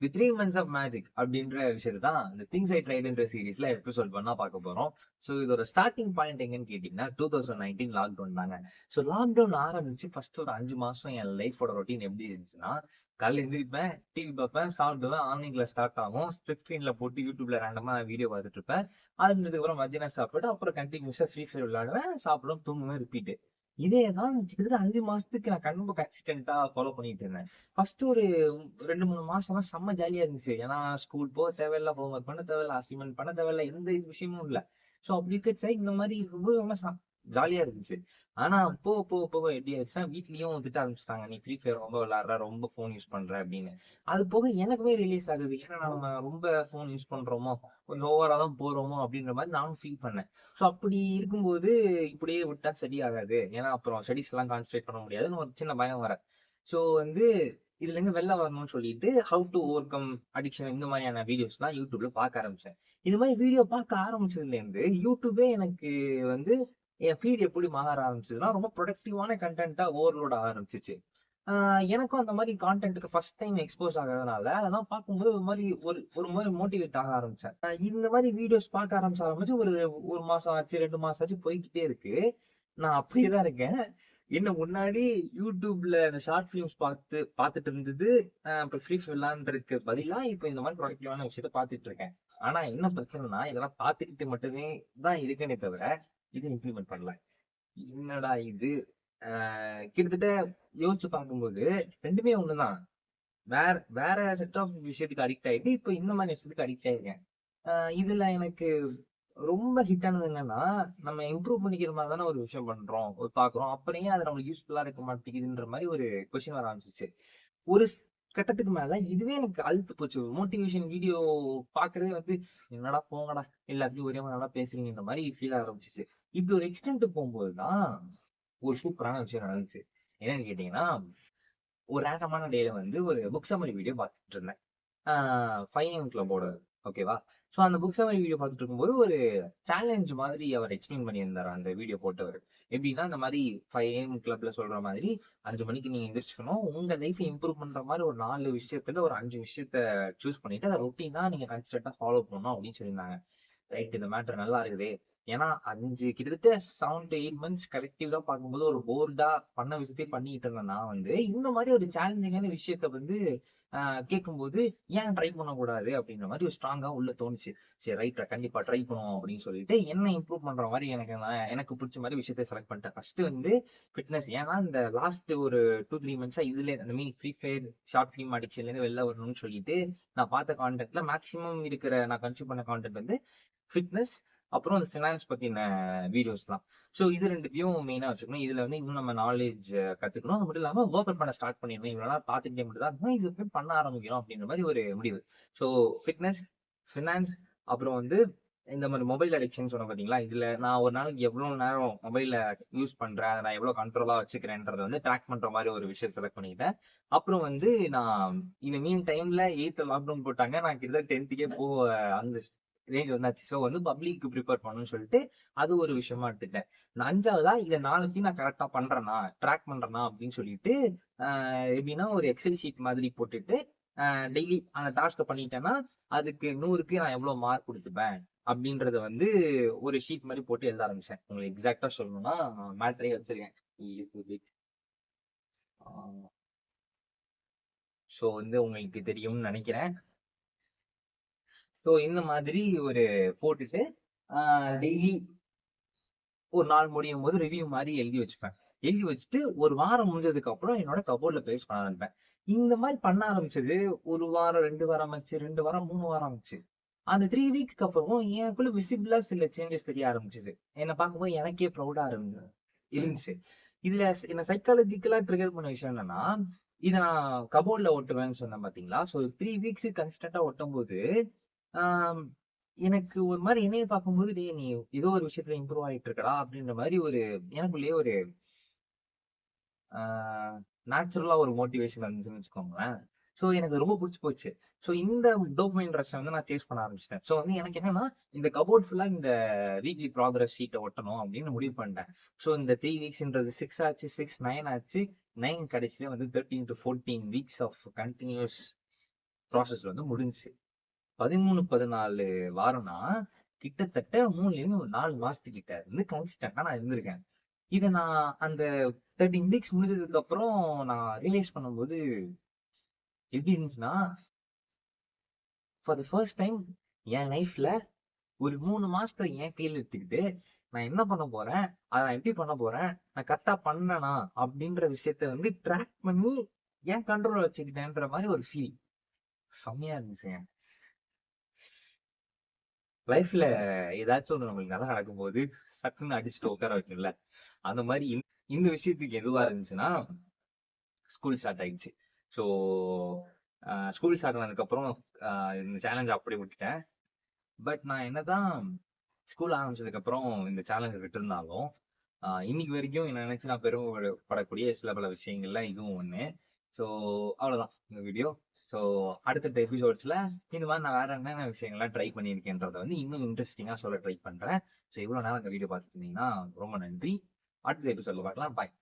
The 3 months of magic அப்படின்ற விஷயத்தை தான் இந்த திங்ஸ் ஐ ட்ரைடுன்ற சீரீஸ்ல எபிசோட் பண்ணா பார்க்க போறோம். ஸோ இதோட ஸ்டார்டிங் பாயிண்ட் எங்கன்னு கேட்டீங்கன்னா 2019 லாக்டவுன் தாங்க. ஸோ லாக்டவுன் ஆரம்பிச்சு ஃபர்ஸ்ட் ஒரு 5 மாசம் என் லைஃபோட ரொட்டீன் எப்படி இருந்துச்சுன்னா, காலைல எழுந்திரிப்பேன், டிவி பார்ப்பேன், சாப்பிடுவேன், ஆன்லைன் கிளாஸ் ஸ்டார்ட் ஆகும், ஸ்பிளிட் ஸ்கிரீன்ல போட்டு யூடியூப்ல ரேண்டமா வீடியோ பார்த்துட்டு இருப்பேன். ஆரம்பிச்சதுக்கு அப்புறம் மத்தியானம் சாப்பிட்டு அப்புறம் கண்டினியூஸா ஃப்ரீ ஃபயர் விளையாடுவேன், சாப்பிடுவேன், தூங்குவேன், ரிப்பீட். இதே தான் கிட்டத்தட்ட 5 மாசத்துக்கு நான் ரொம்ப கன்சிஸ்டன்டா ஃபாலோ பண்ணிட்டு இருந்தேன். ஃபர்ஸ்ட் ஒரு 2, 3 மாசம்லாம் செம்ம ஜாலியா இருந்துச்சு. ஏன்னா ஸ்கூல் போக தேவையில்ல, ஹோம்ஒர்க் பண்ண தேவையில்ல, அசைன்மெண்ட் பண்ண தேவையில்ல, எந்த விஷயமும் இல்ல. ஸோ அப்படி இருக்கச்ச இந்த மாதிரி இருக்கும்போது ரொம்ப ஜாலியா இருந்துச்சு. ஆனா போக போக போக எப்படி ஆயிடுச்சுன்னா, வீட்லயும் திட்ட ஆரம்பிச்சுட்டாங்க. நீ ஃப்ரீ ஃபயர் ரொம்ப விளையாடுற, ரொம்ப ஃபோன் யூஸ் பண்ற அப்படின்னு. அது போக எனக்குமே ரிலீஸ் ஆகுது. ஏன்னா நம்ம ரொம்ப ஃபோன் யூஸ் பண்றோமோ, கொஞ்சம் ஓவரா தான் போறோமோ அப்படின்ற மாதிரி நானும் ஃபீல் பண்ணேன். ஸோ அப்படி இருக்கும்போது இப்படியே விட்டா சரி ஆகாது. ஏன்னா அப்புறம் ஸ்டடீஸ் எல்லாம் கான்சென்ட்ரேட் பண்ண முடியாதுன்னு ஒரு சின்ன பயம் வர. ஸோ இதுல இருந்து வெளில வரணும்னு சொல்லிட்டு how to overcome addiction இந்த மாதிரியான வீடியோஸ்லாம் யூடியூப்ல பார்க்க ஆரம்பிச்சேன். இது மாதிரி வீடியோ பார்க்க ஆரம்பிச்சதுல இருந்து யூடியூபே எனக்கு வந்து என் ஃபீட் எப்படி மாற ஆரம்பிச்சதுன்னா ரொம்ப ப்ரொடக்டிவான கண்டென்ட்டா ஓவர்லோட் ஆக ஆரம்பிச்சிச்சு. எனக்கும் அந்த மாதிரி கான்டென்ட்டுக்கு ஃபர்ஸ்ட் டைம் எக்ஸ்போஸ் ஆகுறதுனால அதெல்லாம் பார்க்கும்போது ஒரு மாதிரி ஒரு மாதிரி மோட்டிவேட் ஆக ஆரம்பிச்சேன். இந்த மாதிரி வீடியோஸ் பார்க்க ஆரம்பிச்சு ஒரு ஒரு மாசம் ஆச்சு, 2 மாசம் ஆச்சு, போய்க்கிட்டே இருக்கு. நான் அப்படியே தான் இருக்கேன். என்ன முன்னாடி யூடியூப்ல இந்த ஷார்ட் ஃபிலிம்ஸ் பார்த்துட்டு இருந்தது, இப்ப ஃப்ரீ ஃபயர் விளையாண்டுருக்கு பதிலா இப்ப இந்த மாதிரி ப்ரொடக்டிவான விஷயத்த பார்த்துட்டு இருக்கேன். ஆனா என்ன பிரச்சனைனா, இதெல்லாம் பார்த்துக்கிட்டு மட்டுமே தான் இருக்கேனே தவிர, இதை இம்ப்ளிமெண்ட் பண்ணல. என்னடா இது! அ கிட்டத்தட்ட யோசிச்சு பார்க்கும்போது 2மே ஒண்ணுதான். வேற வேற செட் ஆஃப் விஷயத்துக்கு அடிக்ட் ஆயிட்டு, இப்ப இந்த மாதிரி விஷயத்துக்கு அடிக்ட் ஆயிருக்கேன். அ இதுல எனக்கு ரொம்ப ஹிட் ஆனது என்னன்னா, நம்ம இம்ப்ரூவ் பண்ணிக்கிற மாரி தானே ஒரு விஷயம் பண்றோம், பார்க்குறோம். அப்புறம் ஏன் அது நம்மளுக்கு யூஸ்ஃபுல்லா இருக்க மாட்டேங்குதுன்ற மாரி ஒரு கொஸ்டின் வர ஆரம்பிச்சுச்சு. ஒரு கட்டத்துக்கு மேல இதுவே எனக்கு அலுத்து போச்சு. மோட்டிவேஷன் வீடியோ பார்க்கறதே என்னடா போங்கடா, எல்லாத்துலயும் ஒரே மாரி நல்லா பேசுறீங்கன்ற மாரி ஃபீல் ஆரம்பிச்சுச்சு. இப்படி ஒரு எக்ஸ்டென்ட் போகும்போது தான் ஒரு சூப்பரான விஷயம் நடந்துச்சு. என்னன்னு கேட்டீங்கன்னா, ஒரு ரேண்டமான டேல ஒரு புக் சம்மரி வீடியோ பார்த்துட்டு இருந்தேன். ஆ 5 AM கிளப்போட ஓகேவா? ஸோ அந்த புக் சம்மரி வீடியோ பார்த்துட்டு இருக்கும்போது ஒரு சேலஞ்ச் மாதிரி அவர் எக்ஸ்பிளைன் பண்ணியிருந்தாரு அந்த வீடியோ போட்டவரு. எப்படின்னா, இந்த மாரி 5 AM கிளப்ல சொல்ற மாதிரி 5 மணிக்கு நீங்க எந்திரிச்சுக்கணும். உங்க லைஃப இம்ப்ரூவ் பண்ற மாரி ஒரு 4 விஷயத்துல ஒரு 5 விஷயத்த சூஸ் பண்ணிட்டு, அத ரொட்டீனா நீங்க கன்சிஸ்டன்ட்டா ஃபாலோ பண்ணணும் அப்படின்னு சொல்லியிருந்தாங்க. ரைட், இந்த மேட்டர் நல்லா இருக்குதே. ஏன்னா 5 கிட்டத்தட்ட 7 டூ 8 மந்த்ஸ் கலெக்டிவா பார்க்கும்போது ஒரு போர்டா பண்ண விஷயத்தையே பண்ணிட்டு இருந்த நான் இந்த மாரி ஒரு சேலஞ்சிங்கான விஷயத்த அ கேட்கும்போது, ஏன் ட்ரை பண்ணக்கூடாது அப்படின்ற மாரி ஒரு ஸ்ட்ராங்கா உள்ள தோணுச்சு. சரி ரைட்ரா, கண்டிப்பா ட்ரை பண்ணுவோம் அப்படின்னு சொல்லிட்டு, என்ன இம்ப்ரூவ் பண்ற மாரி எனக்கு புடிச்ச மாரி விஷயத்த செலக்ட் பண்ணிட்டேன். First fitness. ஏன்னா இந்த லாஸ்ட் ஒரு 2, 3 மந்த்ஸா இதுல I mean Free Fire, short film அடிக்ஷன்ல இருந்து வெளில வரணும்னு சொல்லிட்டு, நான் பார்த்த கான்டென்ட்ல மேக்ஸிமம் இருக்கிற நான் கன்சியூம் பண்ண கான்டென்ட் ஃபிட்னஸ், அப்புறம் அந்த ஃபினான்ஸ் பத்தின வீடியோஸ் தான். ஸோ இது 2த்தையும் மெயினா வச்சுக்கணும். இதுல இன்னும் நம்ம நாலேட்ஜ் கத்துக்கணும். அது மட்டும் இல்லாம வொர்க் அவுட் பண்ண ஸ்டார்ட் பண்ணிடணும். இவ்வளவு நாள் பார்த்துக்கிட்டே மட்டும் தான் இருக்கணும். இது போய் பண்ண ஆரம்பிக்கணும் அப்படின்ற மாரி ஒரு முடிவு. ஸோ ஃபிட்னஸ், ஃபினான்ஸ், அப்புறம் இந்த மாரி மொபைல் அடிக்ஷன் சொன்னேன் பார்த்தீங்களா? இதுல நான் ஒரு நாளைக்கு எவ்வளவு நேரம் மொபைல யூஸ் பண்றேன், அத நான் எவ்வளவு கண்ட்ரோலா வச்சுக்கிறேன்றத ட்ராக் பண்ற மாரி ஒரு விஷயம் செலக்ட் பண்ணிக்கிட்டேன். அப்புறம் நான் இந்த மீன் டைம்ல 8த் லாக்டவுன் போட்டாங்க. நான் கிட்டத்தட்ட 10த்துக்கே அந்த ரேஞ்ச் வந்தாச்சு. ஸோ பப்ளிக்கு ப்ரிப்பேர் பண்ணணும்னு சொல்லிட்டு, அது ஒரு விஷயமா எடுத்துட்டேன். நான் 5வதா இத 4த்தையும் நான் கரெக்ட்டா பண்றேனா, ட்ராக் பண்றேனா அப்படின்னு சொல்லிட்டு, அ எப்படின்னா ஒரு எக்ஸெல் ஷீட் மாதிரி போட்டுட்டு, அ டெய்லி அந்த டாஸ்க்க பண்ணிட்டேன்னா, அதுக்கு 100க்கு நான் எவ்வளோ மார்க் குடுத்துப்பேன் அப்படின்றத ஒரு ஷீட் மாரி போட்டு எழுத ஆரம்பிச்சேன். உங்களுக்கு எக்ஸாக்ட்டா சொல்லணும்னா, மேட்ரே வச்சிருக்கேன். ஆ ஸோ உங்களுக்கு தெரியும்னு நெனைக்கிறேன். ஸோ இந்த மாதிரி ஒரு போட்டுட்டு, ஆ டெய்லி ஒரு நாள் முடியும்போது ரிவ்யூ மாரி எழுதி வச்சுப்பேன். எழுதி வச்சுட்டு, ஒரு வாரம் முடிஞ்சதுக்கு அப்புறம் என்னோட கபோர்ட்ல பேஸ்ட் பண்ண ஆரம்பிப்பேன். இந்த மாரி பண்ண ஆரம்பிச்சது 1 வாரம், 2 வாரம் ஆச்சு, 2 வாரம், 3 வாரம் ஆச்சு. அந்த 3 வீக்ஸ்க்கு அப்புறம் எனக்குள்ள விசிபிளா சில சேஞ்சஸ் தெரிய ஆரம்பிச்சது. என்ன பார்க்கும்போது எனக்கே ப்ரௌடா இருந்துச்சு. இதுல என்ன சைக்காலஜிக்கலா ட்ரிகர் பண்ண விஷயம் என்னன்னா, இத நான் கபோர்ட்ல ஒட்டுவேன்னு சொன்னேன் பார்த்தீங்களா? ஸோ 3 வீக்ஸ் கன்ஸ்டன்ட்டா ஒட்டும்போது, ஆம் எனக்கு ஒரு மாரி என்னைய பார்க்கும்போது, "டேய் நீ ஏதோ ஒரு விஷயத்துல இம்ப்ரூவ் ஆயிட்டு இருக்கடா" அப்படின்ற மாரி எனக்குள்ளேயே ஒரு ஆ நேச்சுரலா ஒரு மோட்டிவேஷன் வந்துச்சுன்னு வச்சுக்கோங்களேன். ஸோ எனக்கு ரொம்ப புடிச்சு போச்சு. ஸோ இந்த டோபமைன் ரஷ்ஷ நான் சேஸ் பண்ண ஆரம்பிச்சுட்டேன். ஸோ எனக்கு என்னன்னா, இந்த கபோர்ட் ஃபுல்லா இந்த வீக்லி ப்ராகிரஸ் ஷீட்ட ஒட்டணும் அப்படின்னு முடிவு பண்ணிட்டேன். ஸோ இந்த 3 வீக்ஸ்ன்றது 6 ஆச்சு, 6, 9 ஆச்சு. 9 கடைசியில 13 டூ 14 வீக்ஸ் ஆஃப் கன்டினியூஸ் ப்ராசஸ்ல வந்து முடிஞ்சுச்சு. 13, 14 வாரம்னா, கிட்டத்தட்ட 3லேருந்து ஒரு 4 மாசத்துக்கிட்ட இருந்து கன்சிஸ்டன்ட்டா நான் இருந்திருக்கேன். இத நான் அந்த 13 வீக்ஸ் முடிஞ்சதுக்கு அப்புறம் நான் ரியலைஸ் பண்ணும்போது எப்படி இருந்துச்சுன்னா, ஃபார் த ஃபர்ஸ்ட் டைம் என் லைஃப்ல ஒரு 3 மாசத்த என் கையில எடுத்துக்கிட்டு, நான் என்ன பண்ண போறேன்? அத நான் எப்படி பண்ண போறேன்? நான் கரெக்ட்டா பண்ணேனா? அப்படின்ற விஷயத்த வந்து ட்ராக் பண்ணி என் கண்ட்ரோல்ல வச்சுக்கிட்டேன்ற மாரி ஒரு ஃபீல். செம்மையா இருந்துச்சுங்க. லைஃப்ல ஏதாச்சும் ஒண்ணு நம்மளுக்கு நல்லா நடக்கும்போது, சட்டுன்னு அடிச்சுட்டு உட்கார வைக்கும்ல. அந்த மாரி இந்த விஷயத்துக்கு எதுவா இருந்துச்சுன்னா, ஸ்கூல் ஸ்டார்ட் ஆயிடுச்சு. ஸோ, ஸ்கூல் ஸ்டார்ட் ஆனதுக்கப்புறம் அ இந்த சேலஞ்ச அப்படியே விட்டுட்டேன். பட் நான் என்னதான் ஸ்கூல் ஆரம்பிச்சதுக்கப்புறம் இந்த சேலஞ்ச விட்டிருந்தாலும், இன்னைக்கு வரைக்கும் என்ன நினைச்சு நான் பெருமைப்படக்கூடிய சில பல விஷயங்கள்ல இதுவும் ஒண்ணு. ஸோ, அவ்வளோதான் இந்த வீடியோ. ஸோ, அடுத்தடுத்த எபிசோட்ஸ்ல இந்த மாரி நான் வேற என்னென்ன விஷயங்கள்லாம் ட்ரை பண்ணியிருக்கேன்றத வந்து இன்னும் இன்ட்ரஸ்டிங்கா சொல்ல ட்ரை பண்றேன். ஸோ, இவ்வளோ நேரம் இந்த வீடியோ பார்த்துட்டு இருந்தீங்கன்னா ரொம்ப நன்றி. அடுத்த எபிசோட்ல பார்க்கலாம். பாய்.